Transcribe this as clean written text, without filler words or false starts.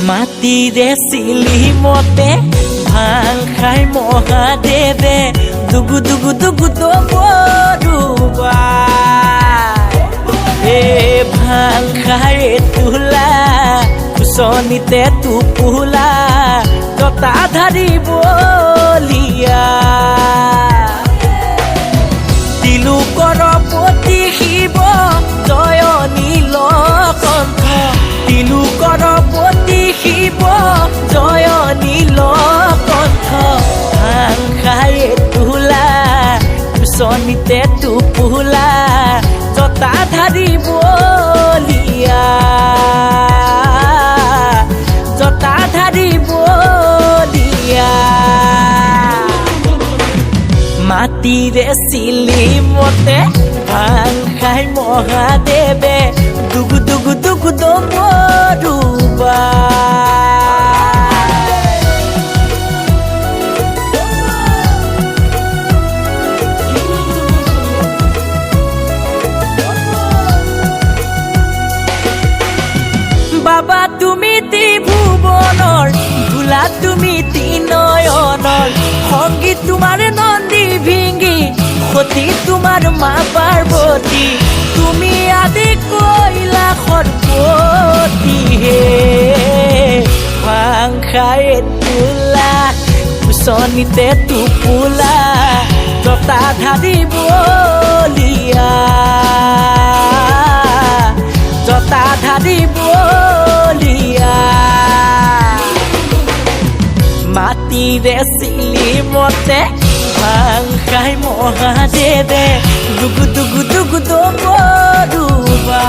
মাটিৰে চিলি মতে ভাং খাই মহাদেৱে দুগু দুগু দুগু দবৰুবা ভাং খাই তোলা কুচনিতে টোপোলা জতা ধাৰি বলিয়া তিলোকৰ পতি শিৱ জয় নীলকণ্ঠ তিলোকৰ পতি শিৱ জয় নীলকণ্ঠ ভাং খাই তোলা কুচনিতে টোপোলা জতা ধাৰি বলিয়া জতা ধাৰি বলিয়া মাটিৰে চিলি মতে ভাং খাই মহাদেৱে দুগু দুগু দুগু দবৰুবা বাবা তুমি ত্ৰিভুৱনৰ ভোলা তুমি ত্ৰিনয়নৰ সংগীত তোমাৰ নন্দী ভিঙ্গি সতী তোমাৰ মা পাৰ্বতী তুমি আদি কৈলাসৰ পতি হে ভাং খাই তোলা কুচনিতে টোপোলা জতা ধাৰি বলিয়া জতা ধাৰি বলিয়া মাটিৰে চিলি মতে ভাং খাই মহাদেৱে দুগু দুগু দুগু দবৰুবা